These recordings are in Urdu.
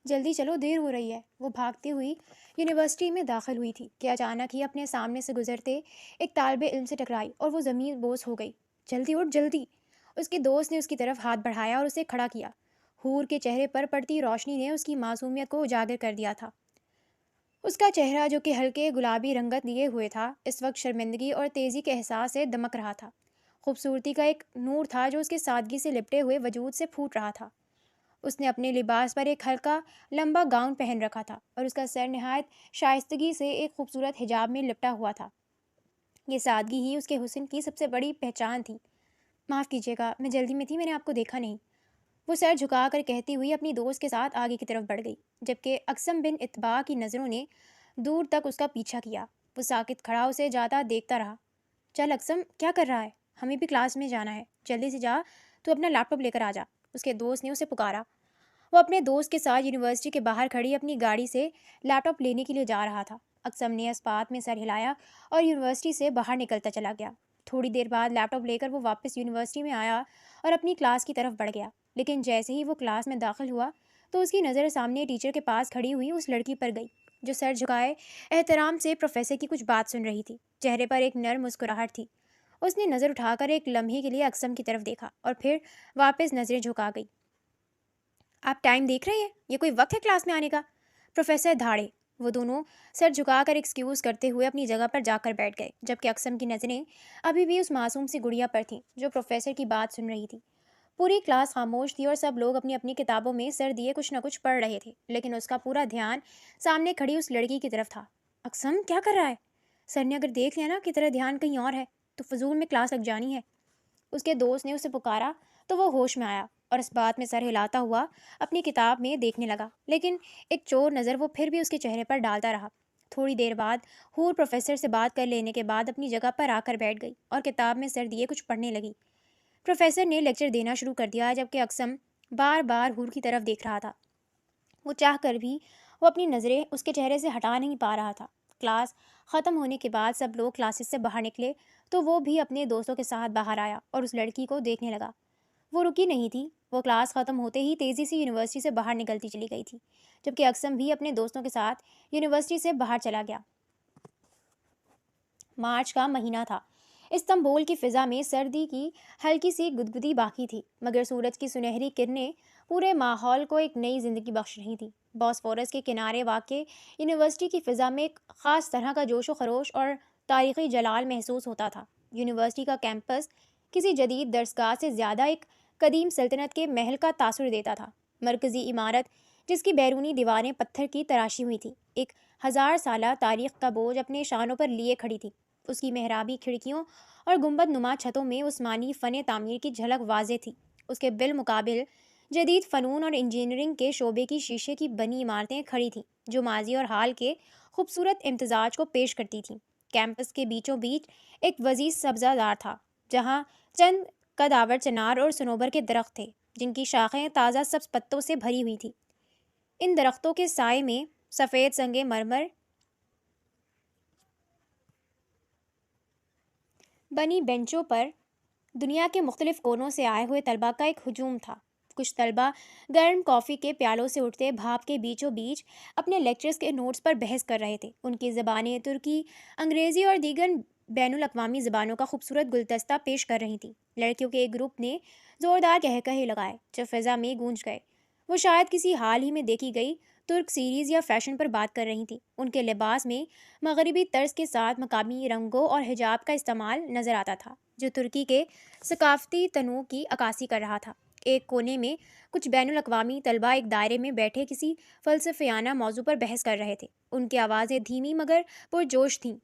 جلدی چلو، دیر ہو رہی ہے۔ وہ بھاگتی ہوئی یونیورسٹی میں داخل ہوئی تھی کہ اچانک ہی اپنے سامنے سے گزرتے ایک طالب علم سے ٹکرائی اور وہ زمین بوس ہو گئی۔ جلدی اٹھ جلدی! اس کے دوست نے اس کی طرف ہاتھ بڑھایا اور اسے کھڑا کیا۔ حور کے چہرے پر پڑتی روشنی نے اس کی معصومیت کو اجاگر کر دیا تھا۔ اس کا چہرہ جو کہ ہلکے گلابی رنگت لیے ہوئے تھا، اس وقت شرمندگی اور تیزی کے احساس سے دمک رہا تھا۔ خوبصورتی کا ایک نور تھا جو اس کے سادگی سے لپٹے ہوئے وجود سے پھوٹ رہا تھا۔ اس نے اپنے لباس پر ایک ہلکا لمبا گاؤن پہن رکھا تھا اور اس کا سر نہایت شائستگی سے ایک خوبصورت حجاب میں لپٹا ہوا تھا۔ یہ سادگی ہی اس کے حسن کی سب سے بڑی پہچان تھی۔ معاف کیجیے گا، میں جلدی میں تھی، میں نے آپ کو دیکھا نہیں، وہ سر جھکا کر کہتی ہوئی اپنی دوست کے ساتھ آگے کی طرف بڑھ گئی، جبکہ اقسم بن اتباع کی نظروں نے دور تک اس کا پیچھا کیا۔ وہ ساکت کھڑا اسے جاتا دیکھتا رہا۔ چل اقسم، کیا کر رہا ہے؟ ہمیں بھی کلاس میں جانا ہے، جلدی سے جا، تو اپنا لیپ ٹاپ لے کر آ جا، اس کے دوست نے اسے پکارا۔ وہ اپنے دوست کے ساتھ یونیورسٹی کے باہر کھڑی اپنی گاڑی سے لیپ ٹاپ لینے کے لیے جا رہا تھا۔ اقسم نے اس بات میں سر ہلایا اور یونیورسٹی سے باہر نکلتا چلا گیا۔ تھوڑی دیر بعد لیپ ٹاپ لے کر وہ واپس یونیورسٹی میں آیا اور اپنی کلاس کی طرف بڑھ گیا، لیکن جیسے ہی وہ کلاس میں داخل ہوا تو اس کی نظر سامنے ٹیچر کے پاس کھڑی ہوئی اس لڑکی پر گئی جو سر جھکائے احترام سے پروفیسر کی کچھ بات سن رہی تھی۔ چہرے پر ایک نرم مسکراہٹ تھی۔ اس نے نظر اٹھا کر ایک لمحے کے لیے اقسم کی طرف دیکھا اور پھر واپس نظریں جھکا گئی۔ آپ ٹائم دیکھ رہے ہیں؟ یہ کوئی وقت ہے کلاس میں آنے کا؟ پروفیسر دھاڑے۔ وہ دونوں سر جھکا کر ایکسکیوز کرتے ہوئے اپنی جگہ پر جا کر بیٹھ گئے، جبکہ اقسم کی نظریں ابھی بھی اس معصوم سی گڑیا پر تھیں جو پروفیسر کی بات سن رہی تھی۔ پوری کلاس خاموش تھی اور سب لوگ اپنی اپنی کتابوں میں سر دیے کچھ نہ کچھ پڑھ رہے تھے، لیکن اس کا پورا دھیان سامنے کھڑی اس لڑکی کی طرف تھا۔ اقسم کیا کر رہا ہے؟ سر نے اگر دیکھ لیا نا کہ تیرا دھیان کہیں اور ہے تو فضول میں کلاس لگ جانی ہے، اس کے دوست نے اسے پکارا تو وہ ہوش میں آیا اور اس بات میں سر ہلاتا ہوا اپنی کتاب میں دیکھنے لگا، لیکن ایک چور نظر وہ پھر بھی اس کے چہرے پر ڈالتا رہا۔ تھوڑی دیر بعد حور پروفیسر سے بات کر لینے کے بعد اپنی جگہ پر آ کر بیٹھ گئی اور کتاب میں سر دیے کچھ پڑھنے لگی۔ پروفیسر نے لیکچر دینا شروع کر دیا، جبکہ اقسم بار بار حور کی طرف دیکھ رہا تھا۔ وہ چاہ کر بھی وہ اپنی نظریں اس کے چہرے سے ہٹا نہیں پا رہا تھا۔ کلاس ختم ہونے کے بعد سب لوگ کلاسز سے باہر نکلے تو وہ بھی اپنے دوستوں کے ساتھ باہر آیا اور اس لڑکی کو دیکھنے لگا۔ وہ رکی نہیں تھی، وہ کلاس ختم ہوتے ہی تیزی سے یونیورسٹی سے باہر نکلتی چلی گئی تھی، جبکہ اقسم بھی اپنے دوستوں کے ساتھ یونیورسٹی سے باہر چلا گیا۔ مارچ کا مہینہ تھا۔ استنبول کی فضا میں سردی کی ہلکی سی گدگدی باقی تھی، مگر سورج کی سنہری کرنیں پورے ماحول کو ایک نئی زندگی بخش رہی تھی۔ بوسفورس کے کنارے واقع یونیورسٹی کی فضا میں ایک خاص طرح کا جوش و خروش اور تاریخی جلال محسوس ہوتا تھا۔ یونیورسٹی کا کیمپس کسی جدید درسگاہ سے زیادہ ایک قدیم سلطنت کے محل کا تاثر دیتا تھا۔ مرکزی عمارت، جس کی بیرونی دیواریں پتھر کی تراشی ہوئی تھیں، ایک 1000 سالہ تاریخ کا بوجھ اپنے شانوں پر لیے کھڑی تھی۔ اس کی محرابی کھڑکیوں اور گنبد نما چھتوں میں عثمانی فن تعمیر کی جھلک واضح تھی۔ اس کے بالمقابل جدید فنون اور انجینئرنگ کے شعبے کی شیشے کی بنی عمارتیں کھڑی تھیں، جو ماضی اور حال کے خوبصورت امتزاج کو پیش کرتی تھیں۔ کیمپس کے بیچوں بیچ ایک وسیع سبزہ زار تھا، جہاں چند قدآور چنار اور صنوبر کے درخت تھے، جن کی شاخیں تازہ سبز پتوں سے بھری ہوئی تھیں۔ ان درختوں کے سائے میں سفید سنگ مرمر بنی بینچوں پر دنیا کے مختلف کونوں سے آئے ہوئے طلباء کا ایک ہجوم تھا۔ کچھ طلباء گرم کافی کے پیالوں سے اٹھتے بھاپ کے بیچوں بیچ اپنے لیکچرز کے نوٹس پر بحث کر رہے تھے۔ ان کی زبانیں ترکی، انگریزی اور دیگر بین الاقوامی زبانوں کا خوبصورت گلدستہ پیش کر رہی تھیں۔ لڑکیوں کے ایک گروپ نے زوردار قہقہے لگائے جو فضا میں گونج گئے۔ وہ شاید کسی حال ہی میں دیکھی گئی ترک سیریز یا فیشن پر بات کر رہی تھیں۔ ان کے لباس میں مغربی طرز کے ساتھ مقامی رنگوں اور حجاب کا استعمال نظر آتا تھا، جو ترکی کے ثقافتی تنوع کی عکاسی کر رہا تھا۔ ایک کونے میں کچھ بین الاقوامی طلباء ایک دائرے میں بیٹھے کسی فلسفیانہ موضوع پر بحث کر رہے تھے۔ ان کی آوازیں دھیمی مگر پرجوش تھیں۔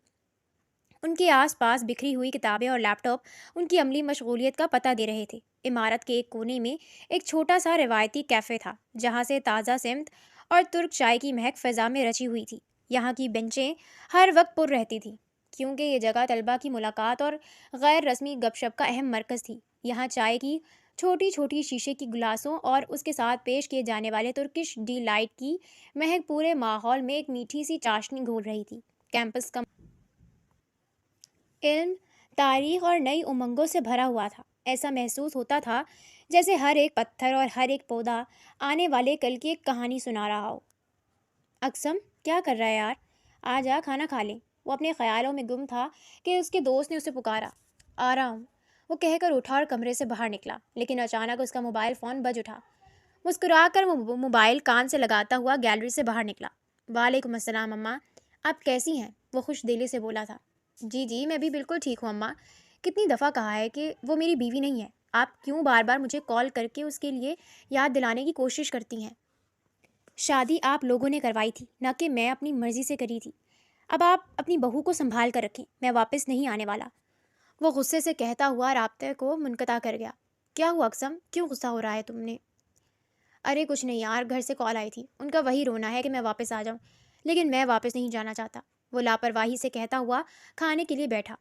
ان کے آس پاس بکھری ہوئی کتابیں اور لیپ ٹاپ ان کی عملی مشغولیت کا پتہ دے رہے تھے۔ عمارت کے ایک کونے میں ایک چھوٹا سا روایتی کیفے تھا، جہاں سے تازہ سمت اور ترک چائے کی مہک فضا میں رچی ہوئی تھی۔ یہاں کی بینچیں ہر وقت پر رہتی تھیں، کیونکہ یہ جگہ طلباء کی ملاقات اور غیر رسمی گپ شپ کا اہم مرکز تھی۔ یہاں چائے کی چھوٹی چھوٹی شیشے کی گلاسوں اور اس کے ساتھ پیش کیے جانے والے ترکش ڈی لائٹ کی مہک پورے ماحول میں ایک میٹھی سی چاشنی گھول رہی تھی۔ کیمپس کا علم، تاریخ اور نئی امنگوں سے بھرا ہوا تھا۔ ایسا محسوس ہوتا تھا جیسے ہر ایک پتھر اور ہر ایک پودا آنے والے کل کی ایک کہانی سنا رہا ہو۔ اقسم، کیا کر رہا ہے یار؟ آ جا کھانا کھا لیں۔ وہ اپنے خیالوں میں گم تھا کہ اس کے دوست نے اسے پکارا۔ آ رہا ہوں، وہ کہہ کر اٹھا اور کمرے سے باہر نکلا، لیکن اچانک اس کا موبائل فون بج اٹھا۔ مسکرا کر وہ موبائل کان سے لگاتا ہوا گیلری سے باہر نکلا۔ وعلیکم السلام اماں، آپ کیسی ہیں؟ وہ خوش دلی سے بولا تھا۔ جی جی، میں بھی بالکل ٹھیک ہوں اماں۔ کتنی دفعہ کہا ہے کہ وہ میری بیوی نہیں ہے، آپ کیوں بار بار مجھے کال کر کے اس کے لیے یاد دلانے کی کوشش کرتی ہیں؟ شادی آپ لوگوں نے کروائی تھی، نہ کہ میں اپنی مرضی سے کری تھی۔ اب آپ اپنی بہو کو سنبھال کر رکھیں، میں واپس نہیں آنے والا۔ وہ غصے سے کہتا ہوا رابطے کو منقطع کر گیا۔ کیا ہوا اقسم، کیوں غصہ ہو رہا ہے تم نے؟ ارے کچھ نہیں یار، گھر سے کال آئی تھی، ان کا وہی رونا ہے کہ میں واپس آ جاؤں، لیکن میں واپس نہیں جانا چاہتا، وہ لاپرواہی سے کہتا ہوا کھانے کے لیے بیٹھا۔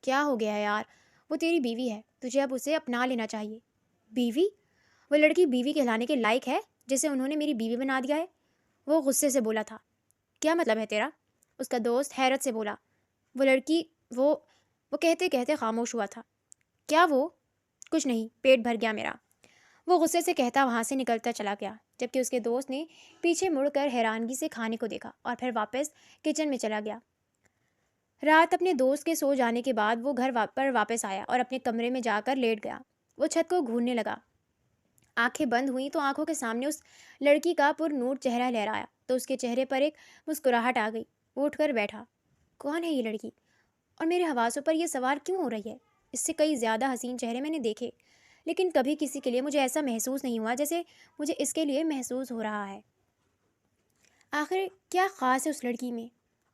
کیا ہو گیا ہے یار؟ وہ تیری بیوی ہے، تجھے اب اسے اپنا لینا چاہیے۔ بیوی؟ وہ لڑکی بیوی کہلانے کے لائق ہے جسے انہوں نے میری بیوی بنا دیا ہے؟ وہ غصے سے بولا تھا۔ کیا مطلب ہے تیرا؟ اس کا دوست حیرت سے بولا۔ وہ لڑکی، وہ کہتے کہتے خاموش ہوا تھا۔ کیا وہ؟ کچھ نہیں، پیٹ بھر گیا میرا، وہ غصے سے کہتا وہاں سے نکلتا چلا گیا، جبکہ اس کے دوست نے پیچھے مڑ کر حیرانگی سے کھانے کو دیکھا اور پھر واپس کچن میں چلا گیا۔ رات اپنے دوست کے سو جانے کے بعد وہ گھر پر واپس آیا اور اپنے کمرے میں جا کر لیٹ گیا۔ وہ چھت کو گھورنے لگا۔ آنکھیں بند ہوئیں تو آنکھوں کے سامنے اس لڑکی کا پر نور چہرہ لہرایا تو اس کے چہرے پر ایک مسکراہٹ آ گئی۔ وہ اٹھ کر بیٹھا۔ کون ہے یہ لڑکی؟ اور میرے حواسوں پر یہ سوار کیوں ہو رہی ہے؟ اس سے کئی زیادہ حسین چہرے میں نے دیکھے، لیکن کبھی کسی کے لیے مجھے ایسا محسوس نہیں ہوا جیسے مجھے اس کے لیے محسوس ہو رہا ہے۔ آخر کیا خاص ہے اس لڑکی میں؟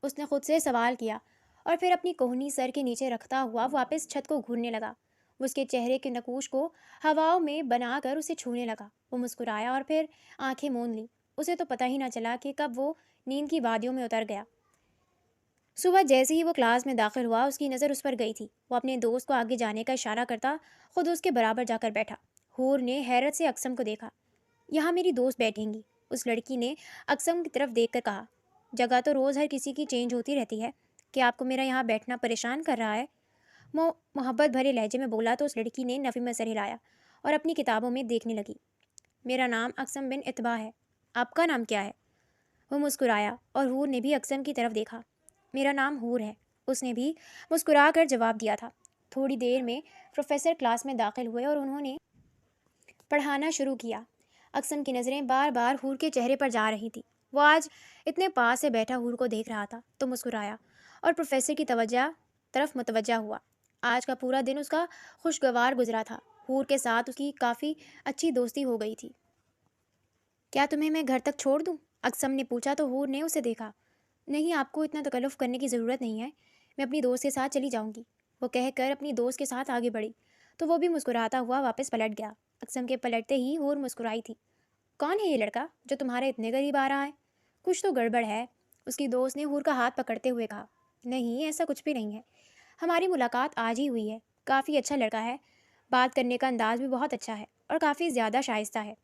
اس نے خود سے سوال کیا اور پھر اپنی کوہنی سر کے نیچے رکھتا ہوا واپس چھت کو گھورنے لگا۔ وہ اس کے چہرے کے نقوش کو ہواؤں میں بنا کر اسے چھونے لگا۔ وہ مسکرایا اور پھر آنکھیں موند لیں۔ اسے تو پتہ ہی نہ چلا کہ کب وہ نیند کی وادیوں میں اتر گیا۔ صبح جیسے ہی وہ کلاس میں داخل ہوا اس کی نظر اس پر گئی تھی۔ وہ اپنے دوست کو آگے جانے کا اشارہ کرتا خود اس کے برابر جا کر بیٹھا۔ حور نے حیرت سے اقسم کو دیکھا۔ یہاں میری دوست بیٹھیں گی، اس لڑکی نے اقسم کی طرف دیکھ کر کہا۔ جگہ تو روز ہر کسی کی چینج ہوتی رہتی ہے، کہ آپ کو میرا یہاں بیٹھنا پریشان کر رہا ہے؟ وہ محبت بھرے لہجے میں بولا تو اس لڑکی نے نفی میں سر ہلایا اور اپنی کتابوں میں دیکھنے لگی۔ میرا نام اقسم بن اتبا ہے، آپ کا نام کیا ہے؟ وہ مسکرایا اور حور نے بھی اقسم کی طرف دیکھا۔ میرا نام حور ہے، اس نے بھی مسکرا کر جواب دیا تھا۔ تھوڑی دیر میں پروفیسر کلاس میں داخل ہوئے اور انہوں نے پڑھانا شروع کیا۔ اقسم کی نظریں بار بار حور کے چہرے پر جا رہی تھی۔ وہ آج اتنے پاس سے بیٹھا حور کو دیکھ رہا تھا تو مسکرایا اور پروفیسر کی طرف متوجہ ہوا۔ آج کا پورا دن اس کا خوشگوار گزرا تھا۔ حور کے ساتھ اس کی کافی اچھی دوستی ہو گئی تھی۔ کیا تمہیں میں گھر تک چھوڑ دوں؟ اقسم نے پوچھا تو حور نے اسے دیکھا۔ نہیں، آپ کو اتنا تکلف کرنے کی ضرورت نہیں ہے، میں اپنی دوست کے ساتھ چلی جاؤں گی۔ وہ کہہ کر اپنی دوست کے ساتھ آگے بڑھی تو وہ بھی مسکراتا ہوا واپس پلٹ گیا۔ اقسم کے پلٹتے ہی حور مسکرائی تھی۔ کون ہے یہ لڑکا جو تمہارے اتنے قریب آ رہا ہے؟ کچھ تو گڑبڑ ہے، اس کی دوست نے حور کا ہاتھ پکڑتے ہوئے کہا۔ نہیں، ایسا کچھ بھی نہیں ہے، ہماری ملاقات آج ہی ہوئی ہے، کافی اچھا لڑکا ہے، بات کرنے کا انداز بھی بہت اچھا ہے اور کافی زیادہ شائستہ ہے۔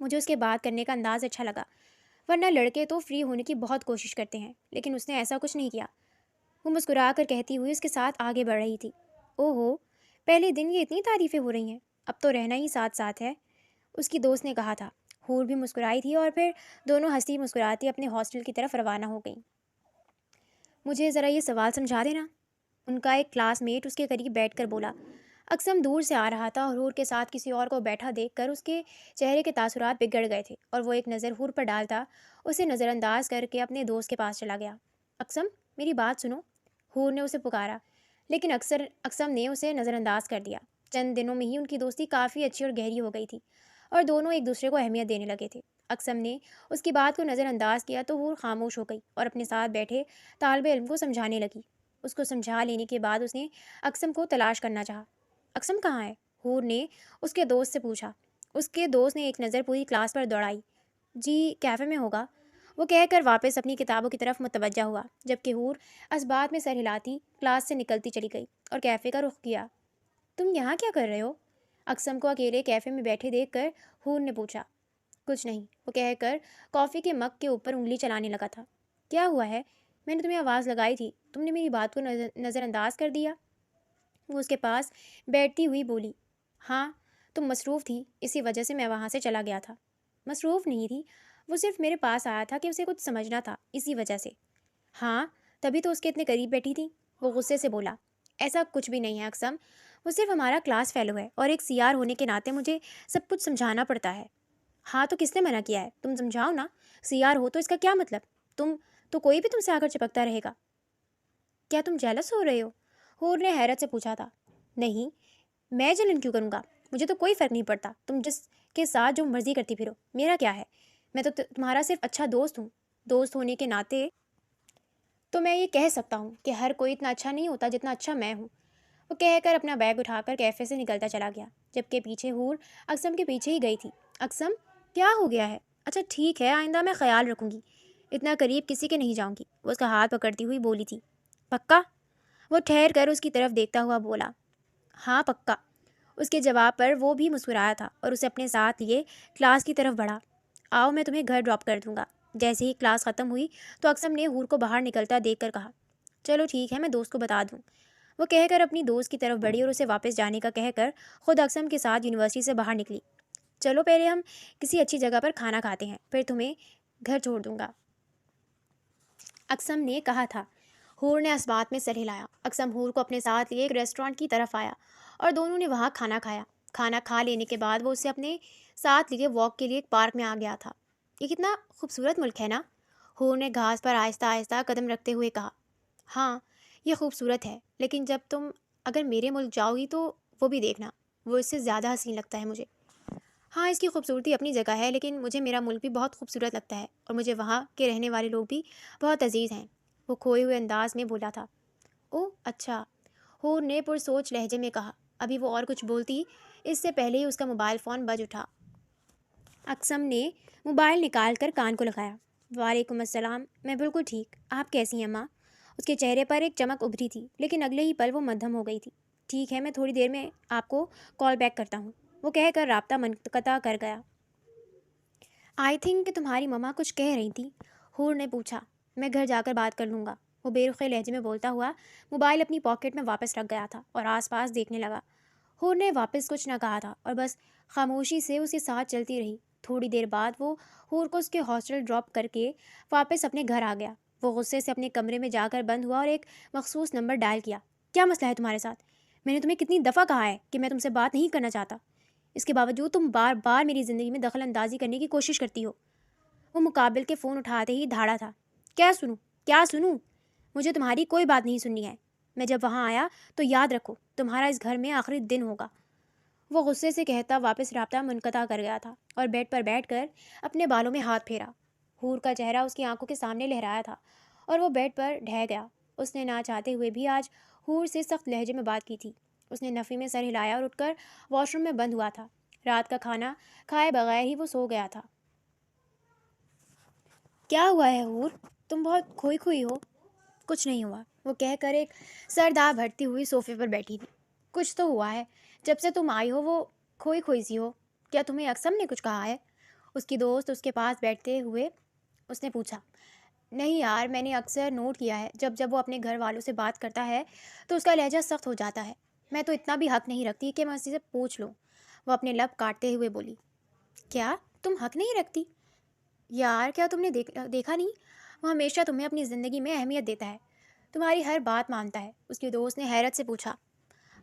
مجھے اس کے بات کرنے کا انداز اچھا لگا، ورنہ لڑکے تو فری ہونے کی بہت کوشش کرتے ہیں، لیکن اس نے ایسا کچھ نہیں کیا۔ وہ مسکرا کر کہتی ہوئی اس کے ساتھ آگے بڑھ رہی تھی۔ او ہو، پہلے دن یہ اتنی تعریفیں ہو رہی ہیں، اب تو رہنا ہی ساتھ ساتھ ہے، اس کی دوست نے کہا تھا۔ حور بھی مسکرائی تھی اور پھر دونوں ہنسی مسکراتی اپنے ہاسٹل کی طرف روانہ ہو گئیں۔ مجھے ذرا یہ سوال سمجھا دینا، ان کا ایک کلاس میٹ اس کے قریب بیٹھ کر بولا۔ اقسم دور سے آ رہا تھا اور حور کے ساتھ کسی اور کو بیٹھا دیکھ کر اس کے چہرے کے تاثرات بگڑ گئے تھے اور وہ ایک نظر حور پر ڈالتا اسے نظر انداز کر کے اپنے دوست کے پاس چلا گیا۔ اقسم، میری بات سنو، حور نے اسے پکارا، لیکن اقسم نے اسے نظر انداز کر دیا۔ چند دنوں میں ہی ان کی دوستی کافی اچھی اور گہری ہو گئی تھی اور دونوں ایک دوسرے کو اہمیت دینے لگے تھے۔ اقسم نے اس کی بات کو نظر انداز کیا تو حور خاموش ہو گئی اور اپنے ساتھ بیٹھے طالب علم کو سمجھانے لگی۔ اس کو سمجھا لینے کے بعد اس نے اقسم کو تلاش کرنا چاہا۔ اقسم کہاں ہے؟ حور نے اس کے دوست سے پوچھا۔ اس کے دوست نے ایک نظر پوری کلاس پر دوڑائی۔ جی کیفے میں ہوگا، وہ کہہ کر واپس اپنی کتابوں کی طرف متوجہ ہوا، جبکہ حور اسبات میں سر ہلاتی کلاس سے نکلتی چلی گئی اور کیفے کا رخ کیا۔ تم یہاں کیا کر رہے ہو؟ اقسم کو اکیلے کیفے میں بیٹھے دیکھ کر حور نے پوچھا۔ کچھ نہیں، وہ کہہ کر کافی کے مگ کے اوپر انگلی چلانے لگا تھا۔ کیا ہوا ہے؟ میں نے تمہیں آواز لگائی تھی، تم نے میری بات کو نظر انداز کر دیا۔ وہ اس کے پاس بیٹھتی ہوئی بولی۔ ہاں، تم مصروف تھی، اسی وجہ سے میں وہاں سے چلا گیا تھا۔ مصروف نہیں تھی، وہ صرف میرے پاس آیا تھا کہ اسے کچھ سمجھنا تھا، اسی وجہ سے۔ ہاں، تبھی تو اس کے اتنے قریب بیٹھی تھی، وہ غصے سے بولا۔ ایسا کچھ بھی نہیں ہے اقسم، وہ صرف ہمارا کلاس فیلو ہے اور ایک سی آر ہونے کے ناطے مجھے سب کچھ سمجھانا پڑتا ہے۔ ہاں تو کس نے منع کیا ہے؟ تم سمجھاؤ نا، سی آر ہو تو اس کا کیا مطلب؟ تم تو کوئی بھی تم سے آ کر چپکتا رہے گا۔ کیا تم جیلس ہو رہے ہو؟ حور نے حیرت سے پوچھا تھا۔ نہیں، میں جلن کیوں کروں گا؟ مجھے تو کوئی فرق نہیں پڑتا، تم جس کے ساتھ جو مرضی کرتی پھرو، میرا کیا ہے؟ میں تو تمہارا صرف اچھا دوست ہوں۔ دوست ہونے کے ناطے تو میں یہ کہہ سکتا ہوں کہ ہر کوئی اتنا اچھا نہیں ہوتا جتنا اچھا میں ہوں۔ وہ کہہ کر اپنا بیگ اٹھا کر کیفے سے نکلتا چلا گیا، جبکہ پیچھے حور اقسم کے پیچھے ہی گئی تھی۔ اقسم، کیا ہو گیا ہے؟ اچھا ٹھیک ہے، آئندہ میں خیال رکھوں گی، اتنا قریب کسی کے نہیں جاؤں گی، وہ اس کا ہاتھ پکڑتی ہوئی بولی تھی۔ پکا؟ وہ ٹھہر کر اس کی طرف دیکھتا ہوا بولا۔ ہاں پکا۔ اس کے جواب پر وہ بھی مسکرایا تھا اور اسے اپنے ساتھ لیے کلاس کی طرف بڑھا۔ آؤ میں تمہیں گھر ڈراپ کر دوں گا۔ جیسے ہی کلاس ختم ہوئی تو اقسم نے حور کو باہر نکلتا دیکھ کر کہا، چلو ٹھیک ہے، میں دوست کو بتا دوں۔ وہ کہہ کر اپنی دوست کی طرف بڑھی اور اسے واپس جانے کا کہہ کر خود اقسم کے ساتھ یونیورسٹی سے باہر نکلی۔ چلو پہلے ہم کسی اچھی جگہ پر کھانا کھاتے ہیں، پھر تمہیں گھر چھوڑ دوں گا، اقسم نے کہا تھا۔ حور نے اس بات میں سر ہلایا۔ اقسم حور کو اپنے ساتھ لیے ایک ریسٹورانٹ کی طرف آیا اور دونوں نے وہاں کھانا کھایا۔ کھانا کھا لینے کے بعد وہ اسے اپنے ساتھ لیے واک کے لیے ایک پارک میں آ گیا تھا۔ یہ کتنا خوبصورت ملک ہے نا؟ حور نے گھاس پر آہستہ آہستہ قدم رکھتے ہوئے کہا۔ ہاں یہ خوبصورت ہے، لیکن جب تم اگر میرے ملک جاؤ گی تو وہ بھی دیکھنا، وہ اس سے زیادہ حسین لگتا ہے مجھے۔ ہاں اس کی خوبصورتی اپنی جگہ ہے، لیکن مجھے میرا ملک بھی بہت خوبصورت لگتا ہے اور مجھے وہاں کے رہنے والے لوگ بھی بہت عزیز ہیں، وہ کھوئے ہوئے انداز میں بولا تھا۔ اوہ اچھا، حور نے پرسوچ لہجے میں کہا۔ ابھی وہ اور کچھ بولتی اس سے پہلے ہی اس کا موبائل فون بج اٹھا۔ اقسم نے موبائل نکال کر کان کو لگایا۔ وعلیکم السلام، میں بالکل ٹھیک، آپ کیسی ہیں ماں؟ اس کے چہرے پر ایک چمک ابھری تھی، لیکن اگلے ہی پل وہ مدھم ہو گئی تھی۔ ٹھیک ہے، میں تھوڑی دیر میں آپ کو کال بیک کرتا ہوں، وہ کہہ کر رابطہ منقطع کر گیا۔ آئی تھنک کہ تمہاری مما کچھ کہہ رہی تھی، حور نے پوچھا۔ میں گھر جا کر بات کر لوں گا، وہ بے رخے لہجے میں بولتا ہوا موبائل اپنی پاکٹ میں واپس رکھ گیا تھا اور آس پاس دیکھنے لگا۔ حور نے واپس کچھ نہ کہا تھا اور بس خاموشی سے اس کے ساتھ چلتی رہی۔ تھوڑی دیر بعد وہ حور کو اس کے ہاسٹل ڈراپ کر کے واپس اپنے گھر آ گیا۔ وہ غصے سے اپنے کمرے میں جا کر بند ہوا اور ایک مخصوص نمبر ڈائل کیا۔ کیا مسئلہ ہے تمہارے ساتھ؟ میں نے تمہیں کتنی دفعہ کہا ہے کہ میں تم سے بات نہیں کرنا چاہتا، اس کے باوجود تم بار بار میری زندگی میں دخل اندازی کرنے کی کوشش کرتی ہو۔ وہ مقابل کے فون اٹھاتے ہی دھاڑا تھا۔ کیا سنوں؟ کیا سنوں؟ مجھے تمہاری کوئی بات نہیں سننی ہے۔ میں جب وہاں آیا تو یاد رکھو تمہارا اس گھر میں آخری دن ہوگا، وہ غصے سے کہتا واپس رابطہ منقطع کر گیا تھا اور بیڈ پر بیٹھ کر اپنے بالوں میں ہاتھ پھیرا۔ حور کا چہرہ اس کی آنکھوں کے سامنے لہرایا تھا اور وہ بیڈ پر ڈھہ گیا۔ اس نے نہ چاہتے ہوئے بھی آج حور سے سخت لہجے میں بات کی تھی۔ اس نے نفی میں سر ہلایا اور اٹھ کر واش روم میں بند ہوا تھا۔ رات کا کھانا کھائے بغیر ہی وہ سو گیا تھا۔ کیا ہوا ہے حور؟ تم بہت کھوئی کھوئی ہو۔ کچھ نہیں ہوا، وہ کہہ کر ایک سر داغ بھرتی ہوئی صوفے پر بیٹھی تھی۔ کچھ تو ہوا ہے، جب سے تم آئی ہو وہ کھوئی کھوئی سی ہو۔ کیا تمہیں اقسم نے کچھ کہا ہے؟ اس کی دوست اس کے پاس بیٹھتے ہوئے اس نے پوچھا۔ نہیں یار، میں نے اکثر نوٹ کیا ہے جب وہ اپنے گھر والوں سے بات کرتا ہے تو اس کا لہجہ سخت ہو جاتا ہے۔ میں تو اتنا بھی حق نہیں رکھتی کہ میں اسی سے پوچھ لوں، وہ اپنے لب کاٹتے ہوئے بولی۔ کیا تم حق نہیں رکھتی؟ یار کیا تم نے دیکھا نہیں، وہ ہمیشہ تمہیں اپنی زندگی میں اہمیت دیتا ہے، تمہاری ہر بات مانتا ہے، اس کی دوست نے حیرت سے پوچھا۔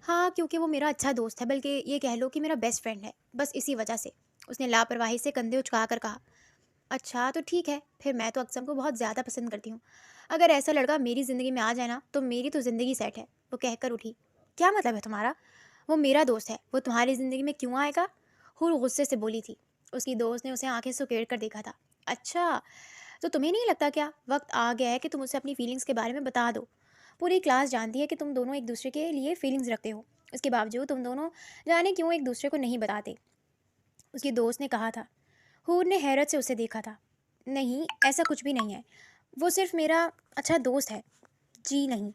ہاں کیونکہ وہ میرا اچھا دوست ہے، بلکہ یہ کہہ لو کہ میرا بیسٹ فرینڈ ہے، بس اسی وجہ سے، اس نے لاپرواہی سے کندھے اچکا کر کہا۔ اچھا تو ٹھیک ہے، پھر میں تو اقسم کو بہت زیادہ پسند کرتی ہوں، اگر ایسا لڑکا میری زندگی میں آ جائے نا تو میری تو زندگی سیٹ ہے، وہ کہہ کر اٹھی۔ کیا مطلب ہے تمہارا؟ وہ میرا دوست ہے، وہ تمہاری زندگی میں کیوں آئے گا؟ حور غصے سے بولی تھی۔ اس کی دوست نے اسے آنکھیں سکیڑ کر دیکھا تھا۔ اچھا تو تمہیں نہیں لگتا کیا وقت آ گیا ہے کہ تم اسے اپنی فیلنگز کے بارے میں بتا دو؟ پوری کلاس جانتی ہے کہ تم دونوں ایک دوسرے کے لیے فیلنگز رکھتے ہو، اس کے باوجود تم دونوں جانے کیوں ایک دوسرے کو نہیں بتاتے، اس کی دوست نے کہا تھا۔ حور نے حیرت سے اسے دیکھا تھا۔ نہیں ایسا کچھ بھی نہیں ہے، وہ صرف میرا اچھا دوست ہے۔ جی نہیں،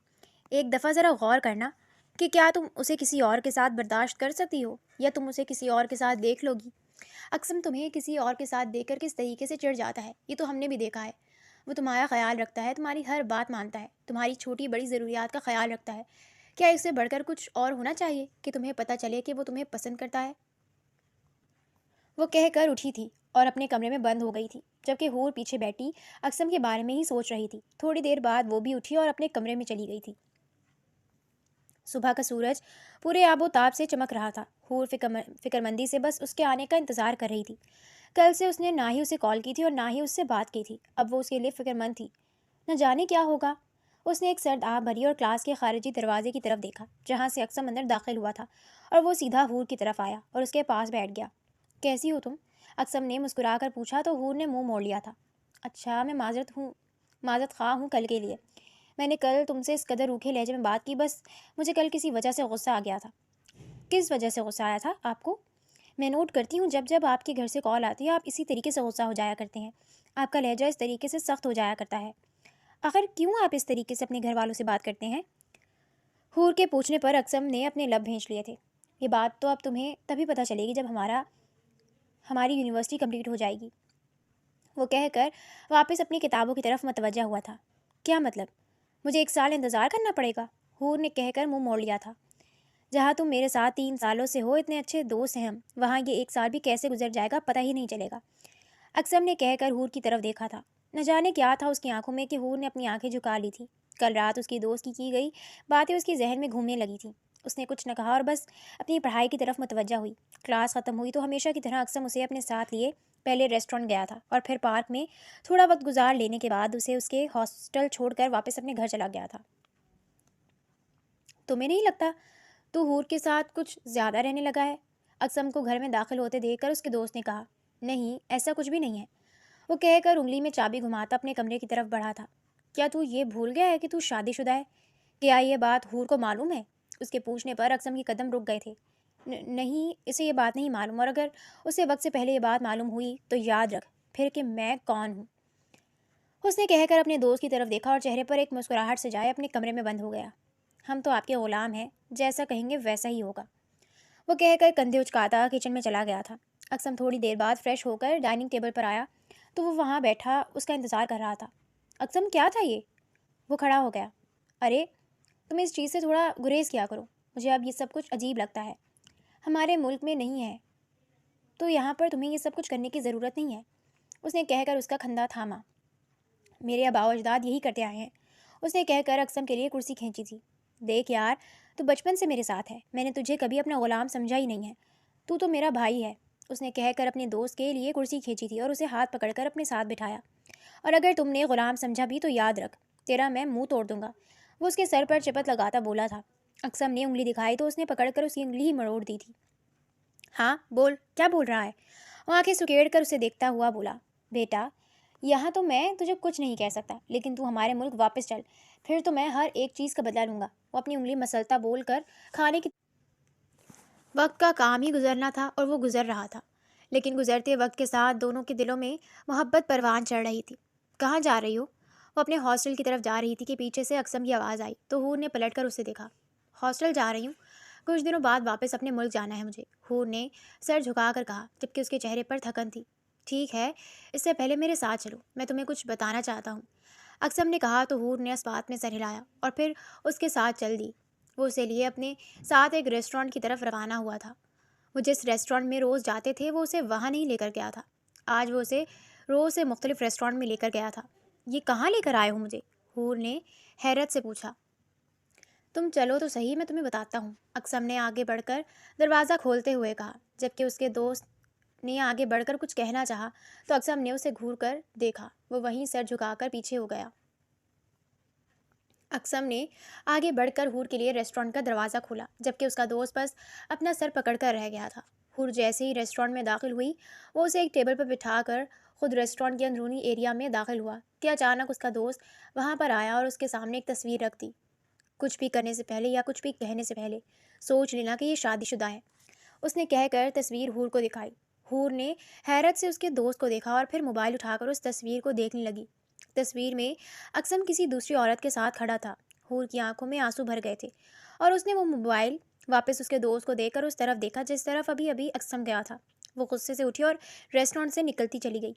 ایک دفعہ ذرا غور کرنا کہ کیا تم اسے کسی اور کے ساتھ برداشت کر سکتی ہو یا تم اسے کسی اور کے ساتھ دیکھ لو گی؟ اقسم تمہیں کسی اور کے ساتھ دیکھ کر کس طریقے سے چڑھ جاتا ہے یہ تو ہم نے بھی دیکھا ہے۔ وہ تمہارا خیال رکھتا ہے، تمہاری ہر بات مانتا ہے، تمہاری چھوٹی بڑی ضروریات کا خیال رکھتا ہے۔ کیا اس سے بڑھ کر کچھ اور ہونا چاہیے کہ تمہیں پتہ چلے کہ وہ تمہیں پسند کرتا ہے؟ وہ کہہ کر اٹھی تھی اور اپنے کمرے میں بند ہو گئی تھی، جبکہ حور پیچھے بیٹھی اکسم کے بارے میں ہی سوچ رہی تھی۔ تھوڑی دیر بعد وہ بھی اٹھی اور اپنے کمرے میں چلی گئی تھی۔ صبح کا سورج پورے آب و تاب سے چمک رہا تھا۔ حور فکر مندی سے بس اس کے آنے کا انتظار کر رہی تھی۔ کل سے اس نے نہ ہی اسے کال کی تھی اور نہ ہی اس سے بات کی تھی۔ اب وہ اس کے لیے فکر مند تھی، نہ جانے کیا ہوگا۔ اس نے ایک سرد آہ بھری اور کلاس کے خارجی دروازے کی طرف دیکھا جہاں سے اکسم اندر داخل ہوا تھا، اور وہ سیدھا حور کی طرف آیا اور اس کے پاس بیٹھ گیا۔ کیسی ہو تم؟ اکسم نے مسکرا کر پوچھا تو حور نے منہ موڑ لیا تھا۔ اچھا، میں معذرت خواہ ہوں کل کے لیے۔ میں نے کل تم سے اس قدر روکھے لہجے میں بات کی، بس مجھے کل کسی وجہ سے غصہ آ گیا تھا۔ کس وجہ سے غصہ آیا تھا آپ کو؟ میں نوٹ کرتی ہوں جب آپ کے گھر سے کال آتی ہے آپ اسی طریقے سے غصہ ہو جایا کرتے ہیں۔ آپ کا لہجہ اس طریقے سے سخت ہو جایا کرتا ہے۔ آخر کیوں آپ اس طریقے سے اپنے گھر والوں سے بات کرتے ہیں؟ حور کے پوچھنے پر اکسم نے اپنے لب بھینچ لیے تھے۔ یہ بات تو اب تمہیں تبھی پتہ چلے گی جب ہماری یونیورسٹی کمپلیٹ ہو جائے گی، وہ کہہ کر واپس اپنی کتابوں کی طرف متوجہ ہوا تھا۔ کیا مطلب؟ مجھے 1 سال انتظار کرنا پڑے گا؟ حور نے کہہ کر منہ موڑ لیا تھا۔ جہاں تم میرے ساتھ 3 سالوں سے ہو، اتنے اچھے دوست ہیں ہم، وہاں یہ 1 سال بھی کیسے گزر جائے گا پتہ ہی نہیں چلے گا۔ اکسم نے کہہ کر حور کی طرف دیکھا تھا۔ نہ جانے کیا تھا اس کی آنکھوں میں کہ حور نے اپنی آنکھیں جھکا لی تھی۔ کل رات اس کی دوست کی گئی باتیں اس کے ذہن میں گھومنے لگی تھیں۔ اس نے کچھ نہ کہا اور بس اپنی پڑھائی کی طرف متوجہ ہوئی۔ کلاس ختم ہوئی تو ہمیشہ کی طرح اکسم اسے اپنے ساتھ لیے پہلے ریسٹورینٹ گیا تھا اور پھر پارک میں تھوڑا وقت گزار لینے کے بعد اسے اس کے ہاسٹل چھوڑ کر واپس اپنے گھر چلا گیا تھا۔ تمہیں نہیں لگتا تو حور کے ساتھ کچھ زیادہ رہنے لگا ہے؟ اکسم کو گھر میں داخل ہوتے دیکھ کر اس کے دوست نے کہا۔ نہیں، ایسا کچھ بھی نہیں ہے، وہ کہہ کر انگلی میں چابی گھماتا اپنے کمرے کی طرف بڑھا تھا۔ کیا تو یہ بھول گیا ہے کہ تو شادی شدہ ہے؟ کیا یہ بات حور کو معلوم ہے؟ اس کے پوچھنے پر اکسم کی قدم رک گئے تھے۔ نہیں، اسے یہ بات نہیں معلوم، اور اگر اسے وقت سے پہلے یہ بات معلوم ہوئی تو یاد رکھ پھر کہ میں کون ہوں۔ اس نے کہہ کر اپنے دوست کی طرف دیکھا اور چہرے پر ایک مسکراہٹ سے جائے اپنے کمرے میں بند ہو گیا۔ ہم تو آپ کے غلام ہیں، جیسا کہیں گے ویسا ہی ہوگا، وہ کہہ کر کندھے اچکاتا کچن میں چلا گیا تھا۔ اکسم تھوڑی دیر بعد فریش ہو کر ڈائننگ ٹیبل پر آیا تو وہ وہاں بیٹھا اس کا انتظار کر رہا تھا۔ اکسم، کیا تھا یہ؟ وہ کھڑا ہو گیا۔ ارے، تم اس چیز سے تھوڑا گریز کیا کرو، مجھے اب یہ سب کچھ عجیب لگتا ہے۔ ہمارے ملک میں نہیں ہے تو یہاں پر تمہیں یہ سب کچھ کرنے کی ضرورت نہیں ہے، اس نے کہہ کر اس کا کندھا تھاما۔ میرے آباء و اجداد یہی کرتے آئے ہیں، اس نے کہہ کر اکسم کے لیے کرسی کھینچی تھی۔ دیکھ یار، تو بچپن سے میرے ساتھ ہے، میں نے تجھے کبھی اپنا غلام سمجھا ہی نہیں ہے، تو میرا بھائی ہے، اس نے کہہ کر اپنے دوست کے لیے کرسی کھینچی تھی اور اسے ہاتھ پکڑ کر اپنے ساتھ بٹھایا۔ اور اگر تم نے غلام سمجھا بھی تو یاد رکھ تیرا میں منہ توڑ دوں گا، وہ اس کے سر پر چپت لگاتا بولا تھا۔ اکسم نے انگلی دکھائی تو اس نے پکڑ کر اس کی انگلی ہی مروڑ دی تھی۔ ہاں بول، کیا بول رہا ہے؟ وہ آنکھیں سکیڑ کر اسے دیکھتا ہوا بولا۔ بیٹا، یہاں تو میں تجھے کچھ نہیں کہہ سکتا، لیکن تو ہمارے ملک واپس چل، پھر تو میں ہر ایک چیز کا بدلہ لوں گا، وہ اپنی انگلی مسلتا بول کر کھانے کی وقت کا کام ہی گزرنا تھا اور وہ گزر رہا تھا، لیکن گزرتے وقت کے ساتھ دونوں کے دلوں میں محبت پروان چڑھ رہی تھی۔ کہاں جا رہی ہو؟ وہ اپنے ہاسٹل کی طرف جا رہی تھی کہ پیچھے سے اکسم کی آواز آئی تو حور نے پلٹ کر اسے دیکھا۔ ہاسٹل جا رہی ہوں، کچھ دنوں بعد واپس اپنے ملک جانا ہے مجھے، حور نے سر جھکا کر کہا جبکہ اس کے چہرے پر تھکن تھی۔ ٹھیک ہے، اس سے پہلے میرے ساتھ چلو، میں تمہیں کچھ بتانا چاہتا ہوں، اکسم نے کہا تو حور نے اس بات میں سر ہلایا اور پھر اس کے ساتھ چل دی۔ وہ اسے لیے اپنے ساتھ ایک ریسٹورینٹ کی طرف روانہ ہوا تھا۔ وہ جس ریسٹورینٹ میں روز جاتے تھے وہ اسے وہاں نہیں لے کر گیا تھا، آج وہ اسے روز سے مختلف ریسٹورینٹ میں لے کر گیا تھا۔ یہ کہاں لے کر آئے ہو مجھے؟ حور نے حیرت سے پوچھا۔ تم چلو تو صحیح، میں تمہیں بتاتا ہوں، اکسم نے آگے بڑھ کر دروازہ کھولتے ہوئے کہا، جبکہ اس کے دوست نے آگے بڑھ کر کچھ کہنا چاہا تو اکسم نے اسے گھور کر دیکھا، وہ وہیں سر جھکا کر پیچھے ہو گیا۔ اکسم نے آگے بڑھ کر حور کے لیے ریسٹورینٹ کا دروازہ کھولا جبکہ اس کا دوست بس اپنا سر پکڑ کر رہ گیا تھا۔ حور جیسے ہی ریسٹورینٹ میں داخل ہوئی وہ اسے ایک ٹیبل پر بٹھا کر خود ریسٹورینٹ کے اندرونی ایریا میں داخل ہوا کہ اچانک اس کا دوست وہاں پر آیا اور اس کے سامنے ایک تصویر رکھ دی۔ کچھ بھی کرنے سے پہلے یا کچھ بھی کہنے سے پہلے سوچ لینا کہ یہ شادی شدہ ہے، اس نے کہہ کر تصویر حور کو دکھائی۔ حور نے حیرت سے اس کے دوست کو دیکھا اور پھر موبائل اٹھا کر اس تصویر کو دیکھنے لگی۔ تصویر میں اکسم کسی دوسری عورت کے ساتھ کھڑا تھا۔ حور کی آنکھوں میں آنسو بھر گئے تھے اور اس نے وہ موبائل واپس اس کے دوست کو دے کر اس طرف دیکھا جس طرف ابھی ابھی اکسم گیا تھا۔ وہ غصے سے اٹھی اور ریسٹورینٹ سے نکلتی چلی گئی،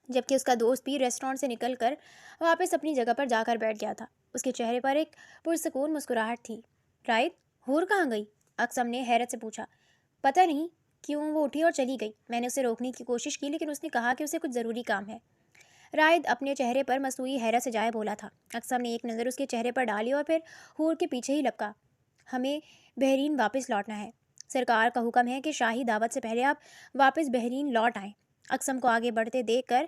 جبکہ اس کا دوست بھی ریسٹورینٹ سے نکل کر واپس اپنی جگہ پر جا کر بیٹھ گیا تھا۔ اس کے چہرے پر ایک پرسکون مسکراہٹ تھی۔ رائٹ، حور کہاں گئی؟ اکسم نے حیرت سے پوچھا۔ پتہ نہیں، کیوں؟ وہ اٹھی اور چلی گئی۔ میں نے اسے روکنے کی کوشش کی لیکن اس نے کہا کہ اسے کچھ ضروری کام ہے۔ رائد اپنے چہرے پر مصنوعی حیرت سے جائے بولا تھا۔ اقسم نے ایک نظر اس کے چہرے پر ڈالی اور پھر حور کے پیچھے ہی لپکا۔ ہمیں بحرین واپس لوٹنا ہے۔ سرکار کا حکم ہے کہ شاہی دعوت سے پہلے آپ واپس بحرین لوٹ آئیں۔ اقسم کو آگے بڑھتے دیکھ کر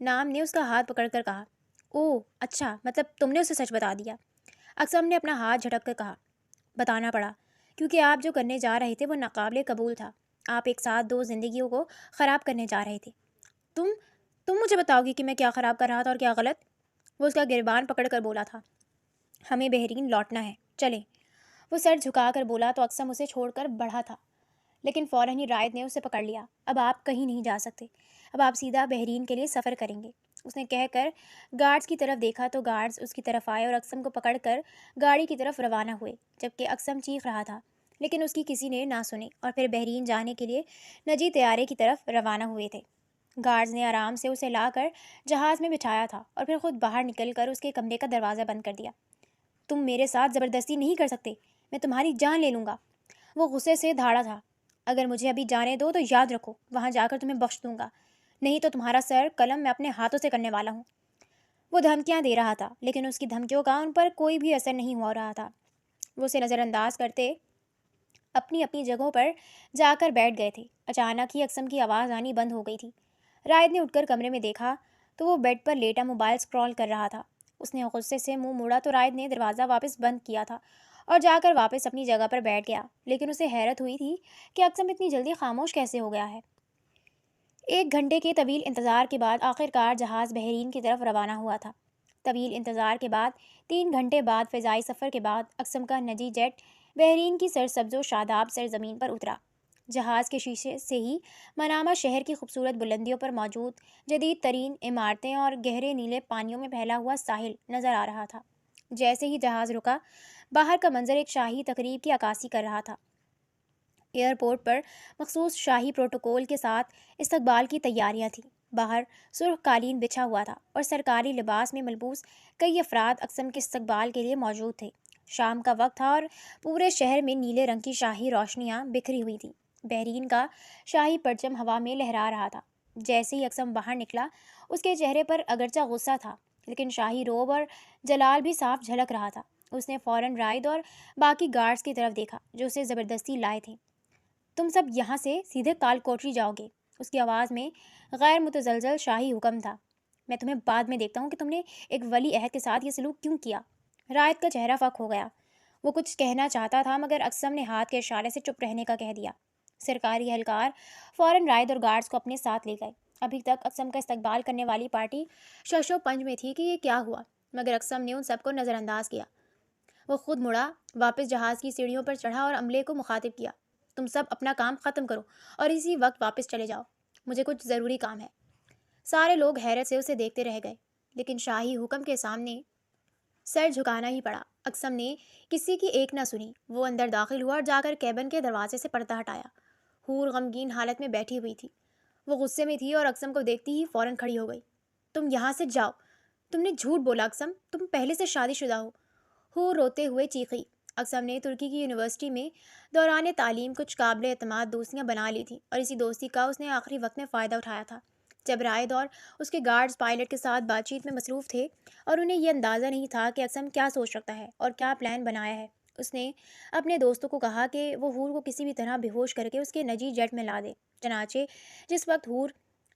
نام نے اس کا ہاتھ پکڑ کر کہا، اوہ اچھا، مطلب تم نے اسے سچ بتا دیا؟ اقسم نے اپنا ہاتھ جھٹک کر کہا، بتانا پڑا کیونکہ آپ جو کرنے جا رہے تھے وہ ناقابل قبول تھا۔ آپ ایک ساتھ دو زندگیوں کو خراب کرنے جا رہے تھے۔ تم تم مجھے بتاؤ گی کہ میں کیا خراب کر رہا تھا اور کیا غلط؟ وہ اس کا گریبان پکڑ کر بولا تھا، ہمیں بحرین لوٹنا ہے، چلیں۔ وہ سر جھکا کر بولا تو اقسم اسے چھوڑ کر بڑھا تھا لیکن فوراً ہی رائد نے اسے پکڑ لیا۔ اب آپ کہیں نہیں جا سکتے، اب آپ سیدھا بحرین کے لیے سفر کریں گے۔ اس نے کہہ کر گارڈز کی طرف دیکھا تو گارڈز اس کی طرف آئے اور اقسم کو پکڑ کر گاڑی کی طرف روانہ ہوئے، جبکہ اقسم چیخ رہا تھا لیکن اس کی کسی نے نہ سنی اور پھر بحرین جانے کے لیے نجی طیارے کی طرف روانہ ہوئے تھے۔ گارڈز نے آرام سے اسے لا کر جہاز میں بٹھایا تھا اور پھر خود باہر نکل کر اس کے کمرے کا دروازہ بند کر دیا۔ تم میرے ساتھ زبردستی نہیں کر سکتے، میں تمہاری جان لے لوں گا۔ وہ غصے سے دھاڑا تھا، اگر مجھے ابھی جانے دو تو یاد رکھو وہاں جا کر تمہیں بخش دوں گا، نہیں تو تمہارا سر قلم میں اپنے ہاتھوں سے کرنے والا ہوں۔ وہ دھمکیاں دے رہا تھا لیکن اس کی دھمکیوں کا ان پر کوئی بھی اثر نہیں ہو رہا تھا۔ وہ اسے نظر انداز کرتے اپنی اپنی جگہوں پر جا کر بیٹھ گئے تھے۔ اچانک ہی اقسم کی آواز آنی بند ہو گئی تھی۔ رائد نے اٹھ کر کمرے میں دیکھا تو وہ بیڈ پر لیٹا موبائل اسکرول کر رہا تھا۔ اس نے غصے سے منہ موڑا تو رائد نے دروازہ واپس بند کیا تھا اور جا کر واپس اپنی جگہ پر بیٹھ گیا، لیکن اسے حیرت ہوئی تھی کہ اقسم اتنی جلدی خاموش کیسے ہو گیا ہے۔ 1 گھنٹے کے طویل انتظار کے بعد آخر کار جہاز بحرین کی طرف روانہ ہوا تھا۔ طویل انتظار کے بعد 3 گھنٹے بعد فضائی سفر کے بعد اقسم کا نجی جیٹ بحرین کی سرسبز و شاداب سرزمین پر اترا۔ جہاز کے شیشے سے ہی منامہ شہر کی خوبصورت بلندیوں پر موجود جدید ترین عمارتیں اور گہرے نیلے پانیوں میں پھیلا ہوا ساحل نظر آ رہا تھا۔ جیسے ہی جہاز رکا، باہر کا منظر ایک شاہی تقریب کی عکاسی کر رہا تھا۔ ایئرپورٹ پر مخصوص شاہی پروٹوکول کے ساتھ استقبال کی تیاریاں تھیں۔ باہر سرخ قالین بچھا ہوا تھا اور سرکاری لباس میں ملبوس کئی افراد اقسم کے استقبال کے لیے موجود تھے۔ شام کا وقت تھا اور پورے شہر میں نیلے رنگ کی شاہی روشنیاں بکھری ہوئی تھیں۔ بحرین کا شاہی پرچم ہوا میں لہرا رہا تھا۔ جیسے ہی اقسم باہر نکلا، اس کے چہرے پر اگرچہ غصہ تھا لیکن شاہی روب اور جلال بھی صاف جھلک رہا تھا۔ اس نے فوراً رائد اور باقی گارڈز کی طرف دیکھا جو اسے زبردستی لائے تھے۔ تم سب یہاں سے سیدھے کال کوٹری جاؤ گے، اس کی آواز میں غیر متزلزل شاہی حکم تھا۔ میں تمہیں بعد میں دیکھتا ہوں کہ تم نے ایک ولی عہد کے ساتھ یہ سلوک کیوں کیا۔ رائد کا چہرہ فک ہو گیا۔ وہ کچھ کہنا چاہتا تھا مگر اقسم نے ہاتھ کے اشارے سے چپ رہنے کا کہہ دیا۔ سرکاری اہلکار فوراً رائد اور گارڈز کو اپنے ساتھ لے گئے۔ ابھی تک اقسم کا استقبال کرنے والی پارٹی شش و پنج میں تھی کہ یہ کیا ہوا، مگر اقسم نے ان سب کو نظر انداز کیا۔ وہ خود مڑا، واپس جہاز کی سیڑھیوں پر چڑھا اور عملے کو مخاطب کیا، تم سب اپنا کام ختم کرو اور اسی وقت واپس چلے جاؤ، مجھے کچھ ضروری کام ہے۔ سارے لوگ حیرت سے اسے دیکھتے رہ گئے لیکن شاہی حکم کے سامنے سر جھکانا ہی پڑا۔ اقسم نے کسی کی ایک نہ سنی۔ وہ اندر داخل ہوا اور جا کر کیبن کے دروازے سے پردہ ہٹایا۔ حور غمگین حالت میں بیٹھی ہوئی تھی۔ وہ غصے میں تھی اور اقسم کو دیکھتی ہی فوراً کھڑی ہو گئی۔ تم یہاں سے جاؤ، تم نے جھوٹ بولا اقسم، تم پہلے سے شادی شدہ ہو۔ حور روتے ہوئے چیخی۔ اقسم نے ترکی کی یونیورسٹی میں دوران تعلیم کچھ قابل اعتماد دوستیاں بنا لی تھیں اور اسی دوستی کا اس نے آخری وقت میں فائدہ اٹھایا تھا جب رائد اور اس کے گارڈز پائلٹ کے ساتھ بات چیت میں مصروف تھے اور انہیں یہ اندازہ نہیں تھا کہ اقسم کیا سوچ رکھتا ہے اور کیا پلان بنایا ہے۔ اس نے اپنے دوستوں کو کہا کہ وہ حور کو کسی بھی طرح بے ہوش کر کے اس کے نجی جیٹ میں لا دے۔ چنانچہ جس وقت حور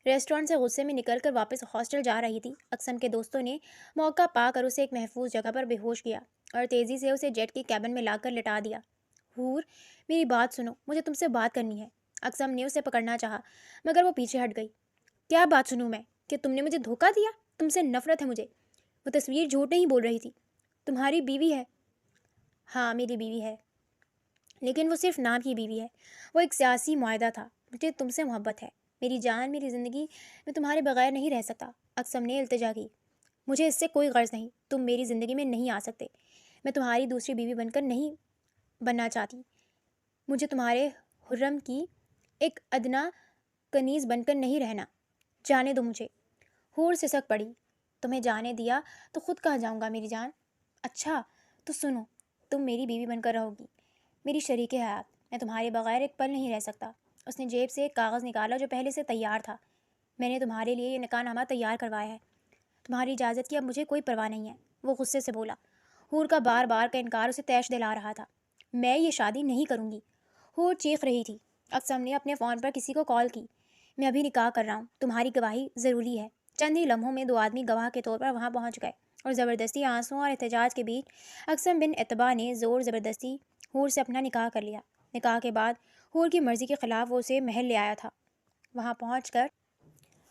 ریسٹورنٹ سے غصے میں نکل کر واپس ہاسٹل جا رہی تھی، اقسم کے دوستوں نے موقع پا کر اسے ایک محفوظ جگہ پر بے ہوش کیا اور تیزی سے اسے جیٹ کے کیبن میں لا کر لٹا دیا۔ حور، میری بات سنو، مجھے تم سے بات کرنی ہے۔ اقسم نے اسے پکڑنا چاہا مگر وہ پیچھے ہٹ گئی۔ کیا بات سنوں میں؟ کہ تم نے مجھے دھوکہ دیا؟ تم سے نفرت ہے مجھے۔ وہ تصویر جھوٹ نہیں بول رہی تھی، تمہاری بیوی ہے۔ ہاں میری بیوی ہے، لیکن وہ صرف نام کی بیوی ہے۔ وہ ایک سیاسی معاہدہ تھا۔ مجھے تم سے محبت ہے، میری جان، میری زندگی میں تمہارے بغیر نہیں رہ سکتا۔ اقسم نے التجا کی۔ مجھے اس سے کوئی غرض نہیں، تم میری زندگی میں نہیں آ سکتے۔ میں تمہاری دوسری بیوی بن کر نہیں بننا چاہتی۔ مجھے تمہارے حرم کی ایک ادنا کنیز بن کر نہیں رہنا۔ جانے دو مجھے۔ حور سسک پڑی۔ تمہیں جانے دیا تو خود کہاں جاؤں گا میری جان؟ اچھا تو سنو، تم میری بیوی بن کر رہو گی، میری شریک حیات۔ میں تمہارے بغیر ایک پل نہیں رہ سکتا۔ اس نے جیب سے ایک کاغذ نکالا جو پہلے سے تیار تھا. میں نے تمہارے لیے یہ نکاح نامہ تیار کروایا ہے. تمہاری اجازت کی اب مجھے کوئی پرواہ نہیں ہے. وہ غصے سے بولا. حور کا بار بار کا انکار اسے تیش دلا رہا تھا. میں یہ شادی نہیں کروں گی. حور چیخ رہی تھی. اقسم نے اپنے فون پر کسی کو کال کی. میں ابھی نکاح کر رہا ہوں. تمہاری گواہی ضروری ہے. چند ہی لمحوں میں 2 آدمی گواہ کے طور پر وہاں پہنچ گئے اور زبردستی آنسوؤں اور احتجاج کے بیچ اقسم بن اتبا نے زور زبردستی حور سے اپنا نکاح کر لیا. نکاح کے بعد حور کی مرضی کے خلاف وہ اسے محل لے آیا تھا. وہاں پہنچ کر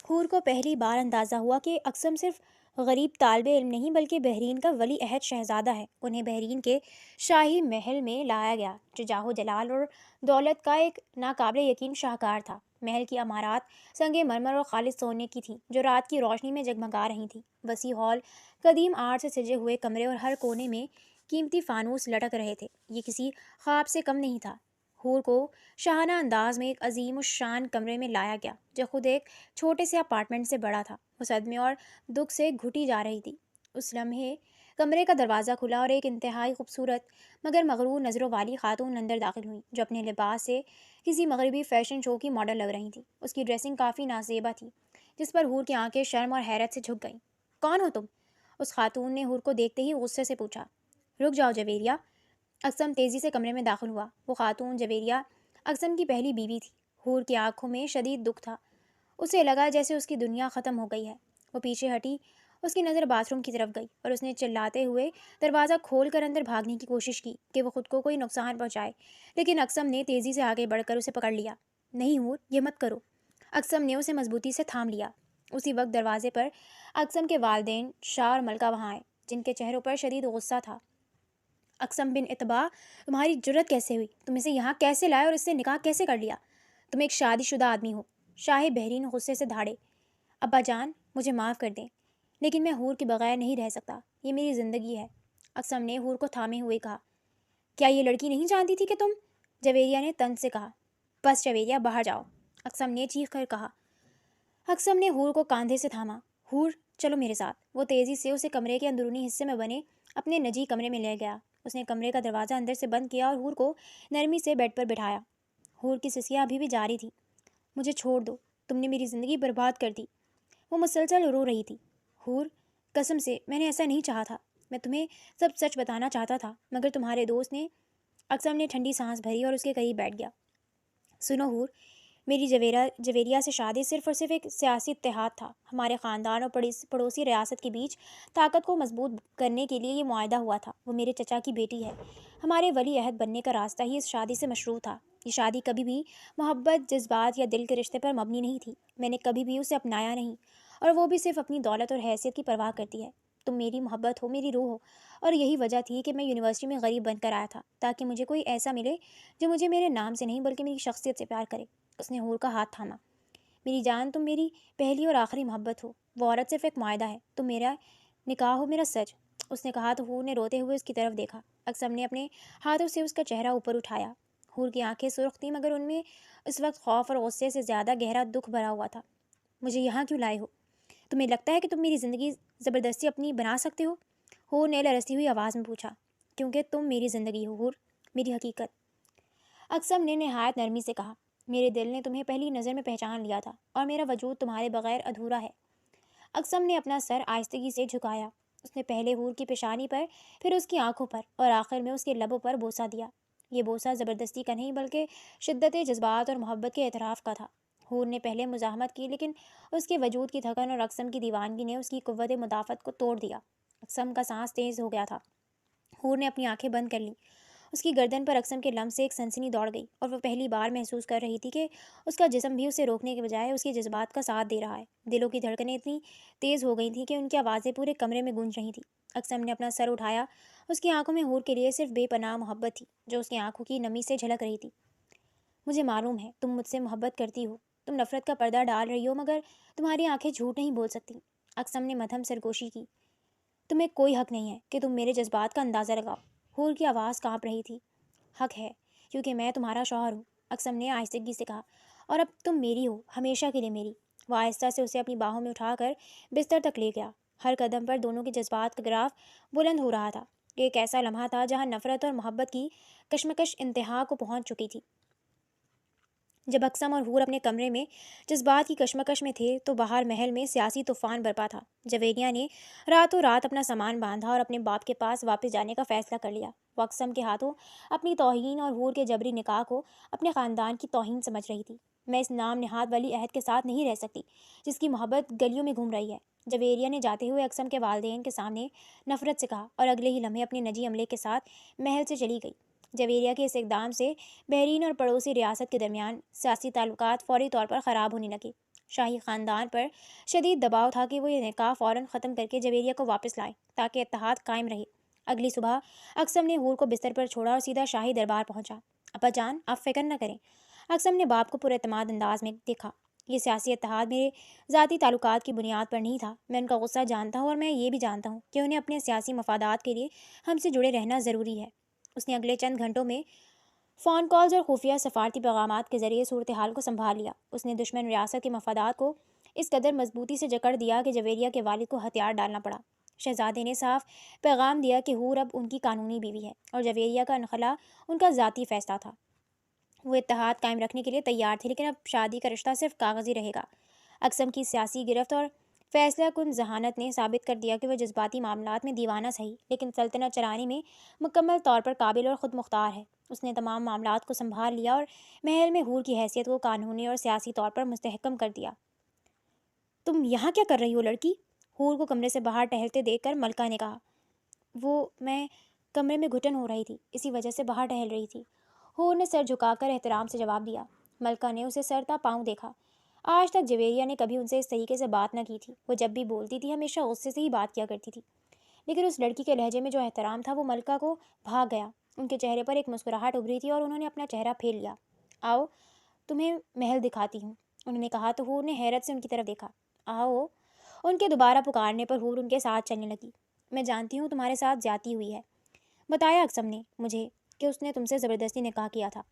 حور کو پہلی بار اندازہ ہوا کہ اقسم صرف غریب طالب علم نہیں بلکہ بحرین کا ولی عہد شہزادہ ہے. انہیں بحرین کے شاہی محل میں لایا گیا جو جاہ و جلال اور دولت کا ایک ناقابل یقین شاہکار تھا. محل کی عمارات سنگ مرمر اور خالص سونے کی تھیں جو رات کی روشنی میں جگمگا رہی تھیں. وسیع ہال، قدیم آرٹ سے سجے ہوئے کمرے اور ہر کونے میں قیمتی فانوس لٹک رہے تھے. یہ کسی خواب سے کم نہیں تھا. حور کو شاہانہ انداز میں ایک عظیم الشان کمرے میں لایا گیا جو خود ایک چھوٹے سے اپارٹمنٹ سے بڑا تھا. وہ صدمے اور دکھ سے گھٹی جا رہی تھی. اس لمحے کمرے کا دروازہ کھلا اور ایک انتہائی خوبصورت مگر مغرور نظروں والی خاتون اندر داخل ہوئی جو اپنے لباس سے کسی مغربی فیشن شو کی ماڈل لگ رہی تھی. اس کی ڈریسنگ کافی نازیبا تھی جس پر حور کی آنکھیں شرم اور حیرت سے جھک گئیں. کون ہو تم؟ اس خاتون نے حور کو دیکھتے ہی غصے سے پوچھا. رک جاؤ جویریہ. اقسم تیزی سے کمرے میں داخل ہوا. وہ خاتون جویریہ اقسم کی پہلی بیوی تھی. حور کی آنکھوں میں شدید دکھ تھا. اسے لگا جیسے اس کی دنیا ختم ہو گئی ہے. وہ پیچھے ہٹی. اس کی نظر باتھ روم کی طرف گئی اور اس نے چلاتے ہوئے دروازہ کھول کر اندر بھاگنے کی کوشش کی کہ وہ خود کو کوئی نقصان پہنچائے، لیکن اقسم نے تیزی سے آگے بڑھ کر اسے پکڑ لیا. نہیں حور، یہ مت کرو. اقسم نے اسے مضبوطی سے تھام لیا. اسی وقت دروازے پر اقسم کے والدین شاہ اور ملکہ وہاں آئے جن کے چہروں پر شدید غصہ تھا. اقسم بن اتبا، تمہاری جرت کیسے ہوئی؟ تم اسے یہاں کیسے لائے اور اس سے نکاح کیسے کر لیا؟ تم ایک شادی شدہ آدمی ہو. شاہ بحرین غصے سے دھاڑے. ابا جان، مجھے معاف کر دیں لیکن میں حور کے بغیر نہیں رہ سکتا. یہ میری زندگی ہے. اقسم نے حور کو تھامے ہوئے کہا. کیا یہ لڑکی نہیں جانتی تھی کہ تم؟ جویریہ نے طنز سے کہا. بس جویریہ، باہر جاؤ. اقسم نے چیخ کر کہا. اقسم نے حور کو کاندھے سے تھاما. حور، چلو میرے ساتھ. وہ تیزی سے اسے کمرے کے اندرونی حصے میں بنے اپنے نجی کمرے میں لے گیا. اس نے کمرے کا دروازہ اندر سے بند کیا اور حور کو نرمی سے بیڈ پر بٹھایا. حور کی سسیاں ابھی بھی جاری تھی. مجھے چھوڑ دو، تم نے میری زندگی برباد کر دی. وہ مسلسل رو رہی تھی. حور، قسم سے میں نے ایسا نہیں چاہا تھا. میں تمہیں سب سچ بتانا چاہتا تھا مگر تمہارے دوست نے. اقسم نے ٹھنڈی سانس بھری اور اس کے قریب بیٹھ گیا. سنو حور، میری جویریہ سے شادی صرف اور صرف ایک سیاسی اتحاد تھا. ہمارے خاندان اور پڑوسی ریاست کے بیچ طاقت کو مضبوط کرنے کے لیے یہ معاہدہ ہوا تھا. وہ میرے چچا کی بیٹی ہے. ہمارے ولی عہد بننے کا راستہ ہی اس شادی سے مشروع تھا. یہ شادی کبھی بھی محبت، جذبات یا دل کے رشتے پر مبنی نہیں تھی. میں نے کبھی بھی اسے اپنایا نہیں، اور وہ بھی صرف اپنی دولت اور حیثیت کی پرواہ کرتی ہے. تم میری محبت ہو، میری روح ہو، اور یہی وجہ تھی کہ میں یونیورسٹی میں غریب بن کر آیا تھا تاکہ مجھے کوئی ایسا ملے جو مجھے میرے نام سے نہیں بلکہ میری شخصیت سے پیار کرے. اس نے حور کا ہاتھ تھاما. میری جان، تم میری پہلی اور آخری محبت ہو. وہ عورت صرف ایک معاہدہ ہے. تم میرا نکاح ہو، میرا سچ. اس نے کہا تو حور نے روتے ہوئے اس کی طرف دیکھا. اقسم نے اپنے ہاتھوں سے اس کا چہرہ اوپر اٹھایا. حور کی آنکھیں سرخ تھیں مگر ان میں اس وقت خوف اور غصے سے زیادہ گہرا دکھ بھرا ہوا تھا. مجھے یہاں کیوں لائے ہو؟ تمہیں لگتا ہے کہ تم میری زندگی زبردستی اپنی بنا سکتے ہو؟ حور نے لرزتی ہوئی آواز میں پوچھا. کیونکہ تم میری زندگی ہو حور، میری حقیقت. اقسم نے نہایت نرمی سے کہا. میرے دل نے تمہیں پہلی نظر میں پہچان لیا تھا اور میرا وجود تمہارے بغیر ادھورا ہے. اقسم نے اپنا سر آہستگی سے جھکایا. اس نے پہلے حور کی پیشانی پر، پھر اس کی آنکھوں پر اور آخر میں اس کے لبوں پر بوسہ دیا. یہ بوسہ زبردستی کا نہیں بلکہ شدت جذبات اور محبت کے اعتراف کا تھا. حور نے پہلے مزاحمت کی لیکن اس کے وجود کی تھکن اور اقسم کی دیوانگی نے اس کی قوت مدافعت کو توڑ دیا. اقسم کا سانس تیز ہو گیا تھا. حور نے اپنی آنکھیں بند کر لیں. اس کی گردن پر اقسم کے لمس سے ایک سنسنی دوڑ گئی اور وہ پہلی بار محسوس کر رہی تھی کہ اس کا جسم بھی اسے روکنے کے بجائے اس کے جذبات کا ساتھ دے رہا ہے. دلوں کی دھڑکنیں اتنی تیز ہو گئی تھیں کہ ان کی آوازیں پورے کمرے میں گونج رہی تھیں. اقسم نے اپنا سر اٹھایا. اس کی آنکھوں میں حور کے لیے صرف بے پناہ محبت تھی جو اس کی آنکھوں کی نمی سے جھلک رہی تھی. مجھے معلوم ہے تم مجھ سے محبت کرتی ہو. تم نفرت کا پردہ ڈال رہی ہو مگر تمہاری آنکھیں جھوٹ نہیں بول سکتی. اقسم نے مدھم سرگوشی کی. تمہیں کوئی حق نہیں ہے کہ تم میرے جذبات کا اندازہ لگاؤ. حور کی آواز کانپ رہی تھی. حق ہے کیونکہ میں تمہارا شوہر ہوں. اقسم نے آہستگی سے کہا. اور اب تم میری ہو، ہمیشہ کے لیے میری. وہ آہستہ سے اسے اپنی باہوں میں اٹھا کر بستر تک لے گیا. ہر قدم پر دونوں کے جذبات کا گراف بلند ہو رہا تھا. ایک ایسا لمحہ تھا جہاں نفرت اور محبت کی کشمکش انتہا کو پہنچ چکی تھی. جب اقسم اور حور اپنے کمرے میں جذبات کی کشمکش میں تھے تو باہر محل میں سیاسی طوفان برپا تھا۔ جویریہ نے راتوں رات اپنا سامان باندھا اور اپنے باپ کے پاس واپس جانے کا فیصلہ کر لیا۔ وہ اقسم کے ہاتھوں اپنی توہین اور حور کے جبری نکاح کو اپنے خاندان کی توہین سمجھ رہی تھی۔ میں اس نام نہاد والی عہد کے ساتھ نہیں رہ سکتی جس کی محبت گلیوں میں گھوم رہی ہے، جویریہ نے جاتے ہوئے اقسم کے والدین کے سامنے نفرت سے کہا، اور اگلے ہی لمحے اپنے نجی عملے کے ساتھ محل سے چلی گئی۔ جویریہ کے اس اقدام سے بحرین اور پڑوسی ریاست کے درمیان سیاسی تعلقات فوری طور پر خراب ہونے لگے۔ شاہی خاندان پر شدید دباؤ تھا کہ وہ یہ نکاح فوراً ختم کر کے جویریہ کو واپس لائے تاکہ اتحاد قائم رہے۔ اگلی صبح اقسم نے حور کو بستر پر چھوڑا اور سیدھا شاہی دربار پہنچا۔ ابا جان، آپ فکر نہ کریں۔ اقسم نے باپ کو پراعتماد انداز میں دیکھا۔ یہ سیاسی اتحاد میرے ذاتی تعلقات کی بنیاد پر نہیں تھا۔ میں ان کا غصہ جانتا ہوں اور میں یہ بھی جانتا ہوں کہ انہیں اپنے سیاسی مفادات کے لیے ہم سے جڑے رہنا ضروری ہے۔ اس نے اگلے چند گھنٹوں میں فون کالز اور خفیہ سفارتی پیغامات کے ذریعے صورتحال کو سنبھال لیا۔ اس نے دشمن ریاست کے مفادات کو اس قدر مضبوطی سے جکڑ دیا کہ جویریہ کے والد کو ہتھیار ڈالنا پڑا۔ شہزادے نے صاف پیغام دیا کہ حور اب ان کی قانونی بیوی ہے اور جویریہ کا انخلا ان کا ذاتی فیصلہ تھا۔ وہ اتحاد قائم رکھنے کے لیے تیار تھے، لیکن اب شادی کا رشتہ صرف کاغذی رہے گا۔ اقسم کی سیاسی گرفت اور فیصلہ کن ذہانت نے ثابت کر دیا کہ وہ جذباتی معاملات میں دیوانہ صحیح لیکن سلطنت چلانے میں مکمل طور پر قابل اور خود مختار ہے۔ اس نے تمام معاملات کو سنبھال لیا اور محل میں حور کی حیثیت کو قانونی اور سیاسی طور پر مستحکم کر دیا۔ تم یہاں کیا کر رہی ہو لڑکی؟ حور کو کمرے سے باہر ٹہلتے دیکھ کر ملکہ نے کہا۔ میں کمرے میں گھٹن ہو رہی تھی، اسی وجہ سے باہر ٹہل رہی تھی۔ حور نے سر جھکا کر احترام سے جواب دیا۔ ملکہ نے اسے سر تا پاؤں دیکھا۔ آج تک جویریہ نے کبھی ان سے اس طریقے سے بات نہ کی تھی۔ وہ جب بھی بولتی تھی ہمیشہ غصے سے ہی بات کیا کرتی تھی، لیکن اس لڑکی کے لہجے میں جو احترام تھا وہ ملکہ کو بھاگ گیا۔ ان کے چہرے پر ایک مسکراہٹ ابھری تھی اور انہوں نے اپنا چہرہ پھیر لیا۔ آؤ تمہیں محل دکھاتی ہوں، انہوں نے کہا تو حور نے حیرت سے ان کی طرف دیکھا۔ آؤ، ان کے دوبارہ پکارنے پر حور ان کے ساتھ چلنے لگی۔ میں جانتی ہوں تمہارے ساتھ زیادتی ہوئی ہے، بتایا اقسم نے مجھے کہ اس نے تم سے زبردستی نکاح کیا تھا۔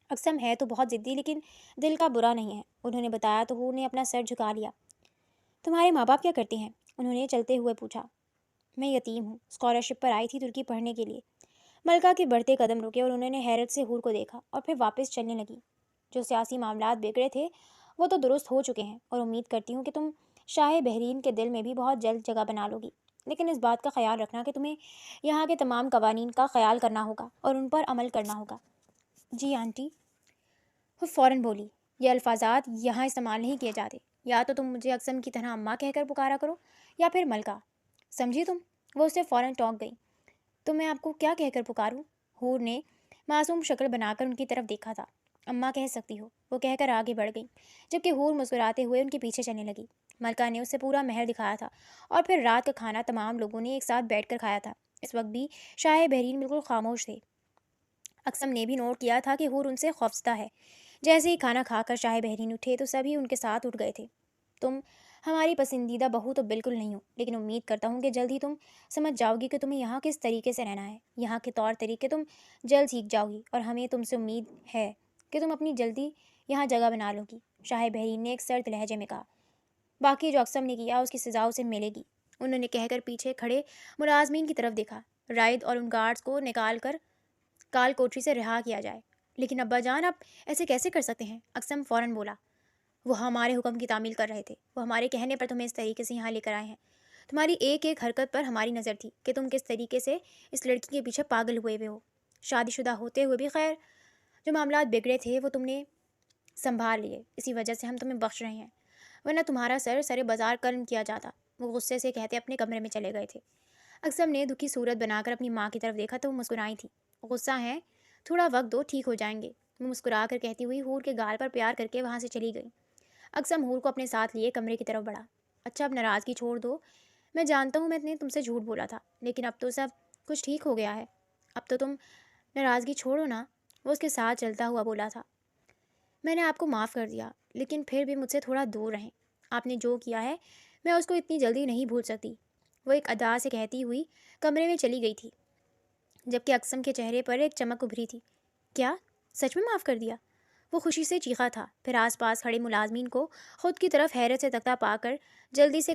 اقسم ہے تو بہت ضدی لیکن دل کا برا نہیں ہے، انہوں نے بتایا تو حور نے اپنا سر جھکا لیا۔ تمہارے ماں باپ کیا کرتے ہیں؟ انہوں نے چلتے ہوئے پوچھا۔ میں یتیم ہوں، اسکالرشپ پر آئی تھی ترکی پڑھنے کے لیے۔ ملکہ کے بڑھتے قدم رکے اور انہوں نے حیرت سے حور کو دیکھا اور پھر واپس چلنے لگی۔ جو سیاسی معاملات بگڑے تھے وہ تو درست ہو چکے ہیں اور امید کرتی ہوں کہ تم شاہ بحرین کے دل میں بھی بہت جلد جگہ بنا لو گی، لیکن اس بات کا خیال رکھنا کہ تمہیں یہاں کے تمام قوانین کا خیال کرنا ہوگا اور ان پر عمل کرنا ہوگا۔ جی آنٹی، وہ فوراً بولی۔ یہ الفاظات یہاں استعمال نہیں کیے جاتے، یا تو تم مجھے اقسم کی طرح اماں کہہ کر پکارا کرو یا پھر ملکہ، سمجھی تم؟ وہ اسے فوراً ٹوک گئی۔ تو میں آپ کو کیا کہہ کر پکاروں؟ حور نے معصوم شکل بنا کر ان کی طرف دیکھا تھا۔ اماں کہہ سکتی ہو، وہ کہہ کر آگے بڑھ گئی، جبکہ حور مسکراتے ہوئے ان کے پیچھے چلنے لگی۔ ملکہ نے اسے پورا محل دکھایا تھا اور پھر رات کا کھانا تمام لوگوں نے ایک ساتھ بیٹھ کر کھایا تھا۔ اس وقت بھی شاہ بحرین بالکل خاموش تھے۔ اقسم نے بھی نوٹ کیا تھا کہ حور ان سے خوفزدہ ہے۔ جیسے ہی کھانا کھا کر شاہ بحرین اٹھے تو سبھی ان کے ساتھ اٹھ گئے تھے۔ تم ہماری پسندیدہ بہو تو بالکل نہیں ہو، لیکن امید کرتا ہوں کہ جلد ہی تم سمجھ جاؤ گی کہ تمہیں یہاں کس طریقے سے رہنا ہے۔ یہاں کے طور طریقے تم جلد سیکھ جاؤ گی اور ہمیں تم سے امید ہے کہ تم اپنی جلدی یہاں جگہ بنا لو گی، شاہ بحرین نے ایک سرد لہجے میں کہا۔ باقی جو اقسم نے کیا اس کی سزا اسے ملے گی، انہوں نے کہہ کر پیچھے کھڑے ملازمین کی طرف دیکھا۔ رائد اور ان گارڈز کو نکال کر کال کوٹری سے رہا کیا جائے۔ لیکن ابا جان، آپ ایسے کیسے کر سکتے ہیں؟ اقسم فوراً بولا۔ وہ ہمارے حکم کی تعمیل کر رہے تھے، وہ ہمارے کہنے پر تمہیں اس طریقے سے یہاں لے کر آئے ہیں۔ تمہاری ایک ایک حرکت پر ہماری نظر تھی کہ تم کس طریقے سے اس لڑکی کے پیچھے پاگل ہوئے ہو۔ شادی شدہ ہوتے ہوئے بھی خیر جو معاملات بگڑے تھے وہ تم نے سنبھال لیے، اسی وجہ سے ہم تمہیں بخش رہے ہیں، ورنہ تمہارا سر بازار قلم کیا جاتا۔ وہ غصے سے کہتے اپنے کمرے میں چلے گئے تھے۔ اقسم نے دکھی صورت بنا کر اپنی ماں کی طرف دیکھا تو وہ مسکرائی تھی۔ غصہ ہے، تھوڑا وقت دو، ٹھیک ہو جائیں گے، وہ مسکرا کر کہتی ہوئی حور کے گال پر پیار کر کے وہاں سے چلی گئی۔ اقسم حور کو اپنے ساتھ لیے کمرے کی طرف بڑھا۔ اچھا اب ناراضگی چھوڑ دو، میں جانتا ہوں میں نے تم سے جھوٹ بولا تھا، لیکن اب تو سب کچھ ٹھیک ہو گیا ہے، اب تو تم ناراضگی چھوڑو نا، وہ اس کے ساتھ چلتا ہوا بولا تھا۔ میں نے آپ کو معاف کر دیا، لیکن پھر بھی مجھ سے تھوڑا دور رہیں، آپ نے جو کیا ہے میں اس کو اتنی جلدی نہیں بھول سکتی، وہ ایک ادا سے کہتی ہوئی کمرے میں چلی گئی تھی، جبکہ اقسم کے چہرے پر ایک چمک ابھری تھی۔ کیا سچ میں معاف کر دیا؟ وہ خوشی سے چیخا تھا، پھر آس پاس کھڑے ملازمین کو خود کی طرف حیرت سے تکتا پا کر جلدی سے